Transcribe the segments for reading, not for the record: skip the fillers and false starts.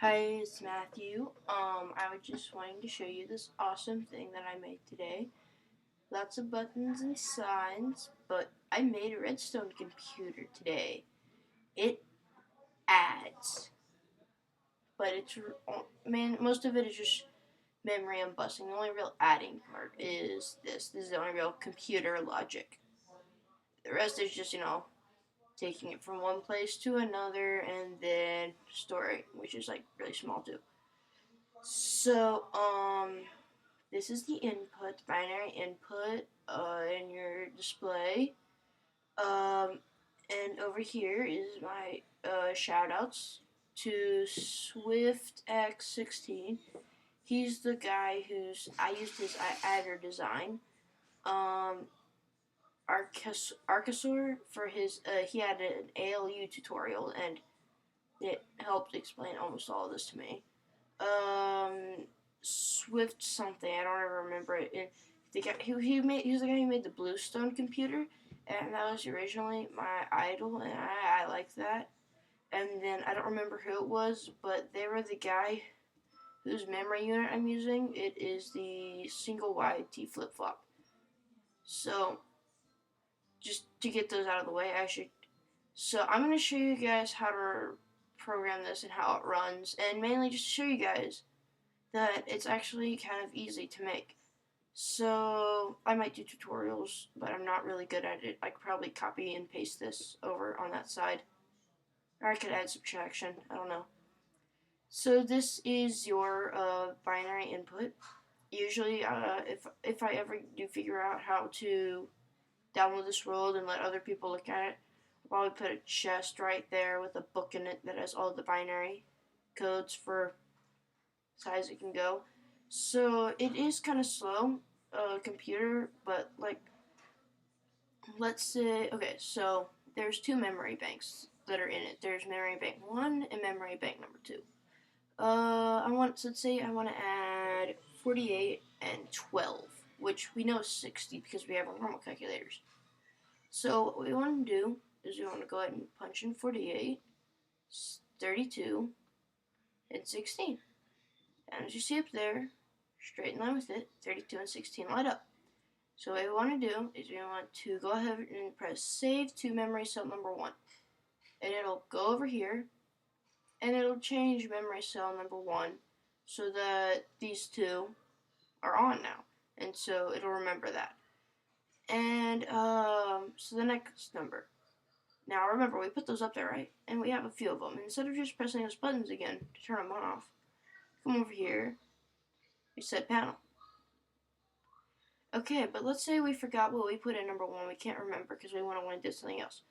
Hi, it's Matthew. I was just wanting to show you this awesome thing that I made today. Lots of buttons and signs, but I made a redstone computer today. It adds, but most of it is just memory and busing. The only real adding part is this. This is the only real computer logic. The rest is just, taking it from one place to another and then storing, which is like really small too. So, this is the input, binary input in your display. And over here is my shoutouts to SwiftX16. He's the guy I used his adder design. Archosaur for his, he had an ALU tutorial and it helped explain almost all of this to me. Swift something. I don't ever remember it. He was the guy who made the Bluestone computer, and that was originally my idol, and I like that. And then I don't remember who it was, but they were the guy whose memory unit I'm using. It is the single YT flip flop. So just to get those out of the way, So I'm gonna show you guys how to program this and how it runs, and mainly just to show you guys that it's actually kind of easy to make. So I might do tutorials, but I'm not really good at it. I could probably copy and paste this over on that side. Or I could add subtraction, I don't know. So this is your binary input. Usually, if I ever do figure out how to download this world and let other people look at it, I'll probably put a chest right there with a book in it that has all the binary codes for size it can go. So it is kind of slow, computer, but like, let's say, okay, so there's two memory banks that are in it. There's memory bank 1 and memory bank number 2. Let's say I want to add 48 and 12, which we know is 60 because we have our normal calculators. So what we want to do is we want to go ahead and punch in 48, 32, and 16. And as you see up there, straight in line with it, 32 and 16 light up. So what we want to do is we want to go ahead and press save to memory cell number 1. And it'll go over here, and it'll change memory cell number 1 so that these two are on now. And so it'll remember that. And so the next number. Now remember, we put those up there, right? And we have a few of them. Instead of just pressing those buttons again to turn them off, come over here, reset panel. Okay, but let's say we forgot what we put in number 1. We can't remember because we want to do something else.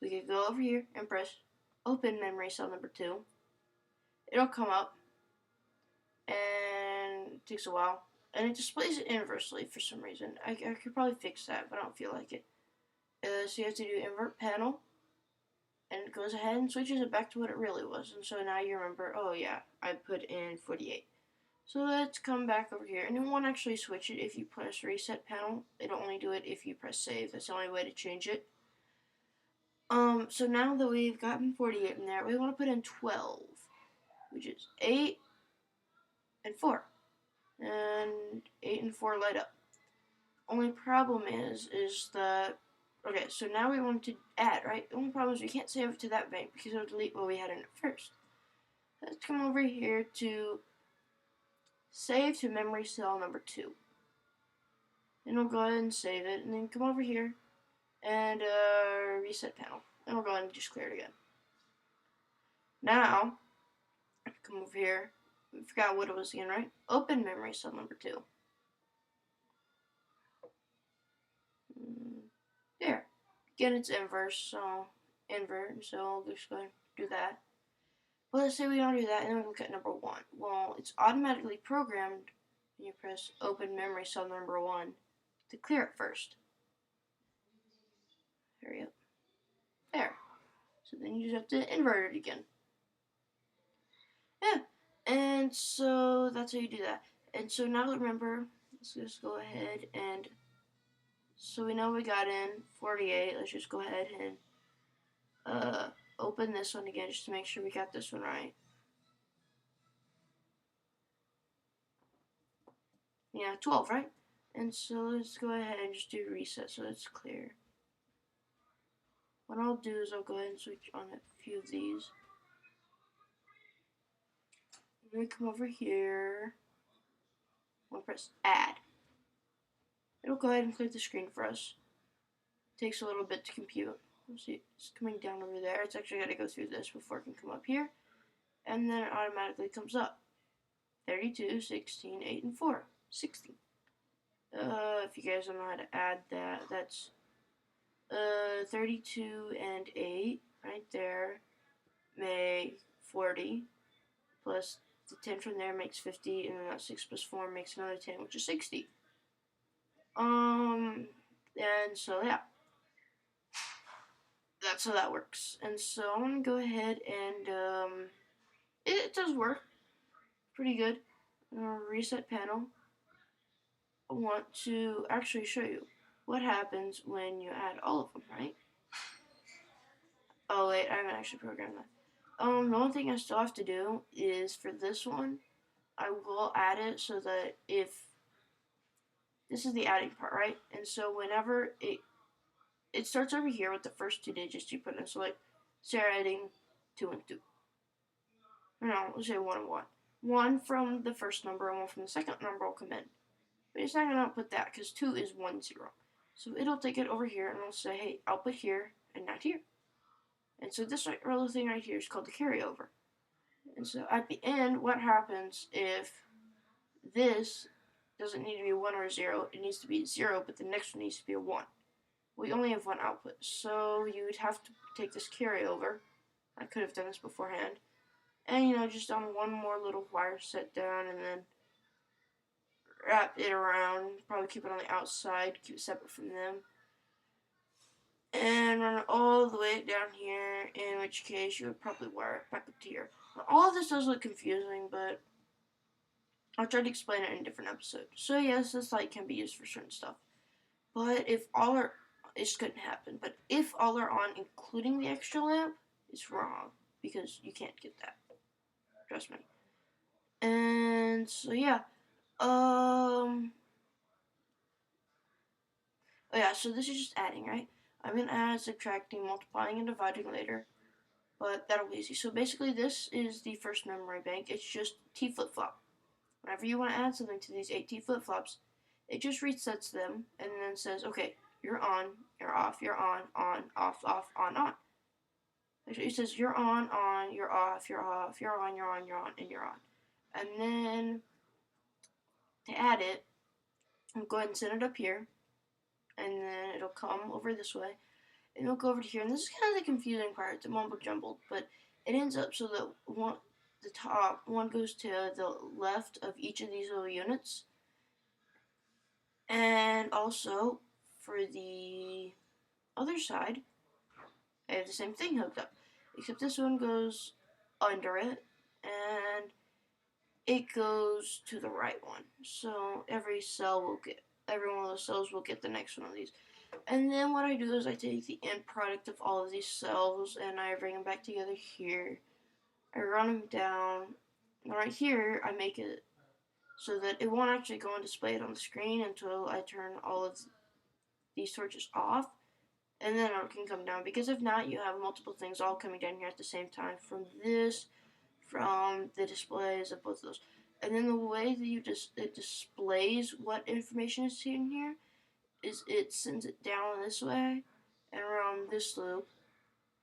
We could go over here and press open memory cell number 2. It'll come up, and it takes a while, and it displays it inversely for some reason. I could probably fix that, but I don't feel like it. So you have to do invert panel, and it goes ahead and switches it back to what it really was. And so now you remember, oh yeah, I put in 48. So let's come back over here, and it won't actually switch it if you press reset panel. It'll only do it if you press save. That's the only way to change it. So now that we've gotten 48 in there, we want to put in 12, which is 8 and 4. And 8 and 4 light up. Only problem is that, okay, so now we want to add, right? The only problem is we can't save it to that bank because it'll delete what we had in it first. Let's come over here to save to memory cell number 2. And we'll go ahead and save it, and then come over here and reset panel. And we'll go ahead and just clear it again. Now, come over here. We forgot what it was again, right? Open memory cell number 2. There. Again, it's inverse, so invert, so we'll just go ahead and do that. But let's say we don't do that, and then we look at number 1. Well, it's automatically programmed when you press open memory cell number 1 to clear it first. Hurry up. There. So then you just have to invert it again. Yeah. And so that's how you do that. And so now remember, let's just go ahead and, so we know we got in 48. Let's just go ahead and open this one again just to make sure we got this one right. Yeah, 12, right? And so let's go ahead and just do reset so it's clear. What I'll do is I'll go ahead and switch on a few of these. Then we come over here. We'll press add. It'll go ahead and clear the screen for us. It takes a little bit to compute. Let's see, it's coming down over there. It's actually got to go through this before it can come up here. And then it automatically comes up. 32, 16, 8, and 4. 60. If you guys don't know how to add that, that's 32 and 8 right there make 40, plus the 10 from there makes 50, and then that 6 plus 4 makes another 10, which is 60. And so yeah, that's how that works. And so I'm gonna go ahead and it does work pretty good. Reset panel. I want to actually show you what happens when you add all of them, right? Oh wait, I haven't actually programmed that. The only thing I still have to do is for this one, I will add it so that if this is the adding part, right? And so whenever it starts over here with the first 2 digits you put in. So like, say you're adding 2 and 2. No, let's say 1 and 1. 1 from the first number and 1 from the second number will come in. But it's not going to output that because 2 is 1, 0. So it'll take it over here and it'll say, hey, output here and not here. And so this little thing right here is called the carryover. And so at the end, what happens if this doesn't need to be 1 or a 0, it needs to be 0, but the next one needs to be a 1. We only have one output, so you would have to take this carryover. I could have done this beforehand. And, just on one more little wire set down and then wrap it around. Probably keep it on the outside, keep it separate from them. And run it all the way down here, in which case you would probably wire it back up to here. Now, all of this does look confusing, but I'll try to explain it in a different episode. So yes, this light can be used for certain stuff. But if all are, it couldn't happen. But if all are on, including the extra lamp, it's wrong. Because you can't get that. Trust me. And so yeah. Oh yeah, so this is just adding, right? I'm going to add subtracting, multiplying, and dividing later. But that'll be easy. So basically this is the first memory bank. It's just T flip-flop. Whenever you want to add something to these 8 T flip-flops, it just resets them and then says, okay, you're on, you're off, you're on, off, on. Actually, it says you're on, you're off, you're off, you're on, you're on, you're on, and you're on. And then to add it, I'll go ahead and set it up here, and then it'll come over this way, and it'll go over to here. And this is kind of the confusing part. It's a mumble jumbled, but it ends up so that the top one goes to the left of each of these little units, and also for the other side, I have the same thing hooked up, except this one goes under it, and it goes to the right one. So every one of those cells will get the next one of these. And then what I do is I take the end product of all of these cells and I bring them back together here. I run them down. And right here, I make it so that it won't actually go and display it on the screen until I turn all of these torches off. And then it can come down, because if not, you have multiple things all coming down here at the same time from the displays of both of those. And then the way that it displays what information is in here is it sends it down this way and around this loop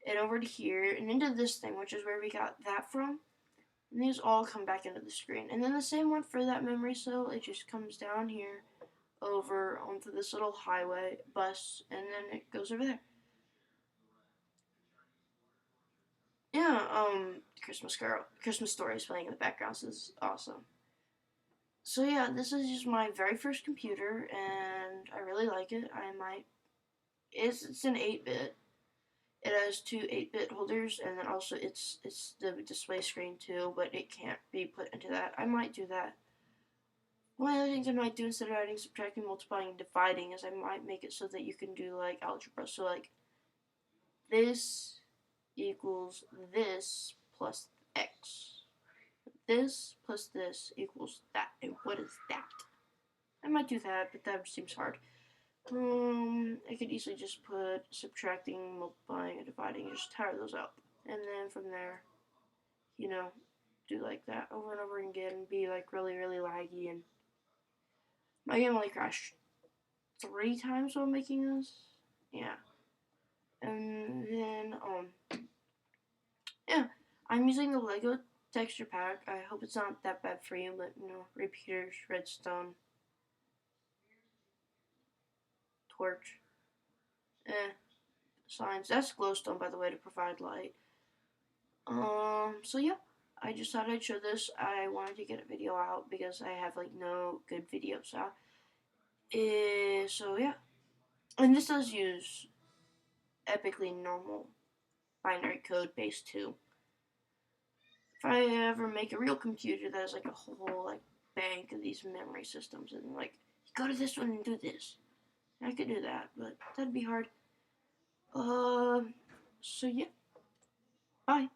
and over to here and into this thing, which is where we got that from. And these all come back into the screen. And then the same one for that memory cell, it just comes down here over onto this little highway bus, and then it goes over there. Yeah, Christmas stories playing in the background, so this is awesome. So yeah, this is just my very first computer, and I really like it. It's an 8-bit. It has 2 8-bit holders, and then also it's the display screen too, but it can't be put into that. I might do that. One of the things I might do instead of adding, subtracting, multiplying, and dividing is I might make it so that you can do like algebra. So like this equals this plus x. This plus this equals that. And what is that? I might do that, but that seems hard. I could easily just put subtracting, multiplying, and dividing, and just tire those out. And then from there, you know, do like that over and over again and be like really, really laggy. And my game only crashed 3 times while making this. Yeah. And then, yeah, I'm using the Lego texture pack. I hope it's not that bad for you, but, repeaters, redstone, torch, signs. That's glowstone, by the way, to provide light. So yeah, I just thought I'd show this. I wanted to get a video out because I have, like, no good videos out. So yeah. And this does use epically normal binary code base too. If I ever make a real computer that has like a whole like bank of these memory systems and like go to this one and do this, I could do that, but that'd be hard. So yeah, bye.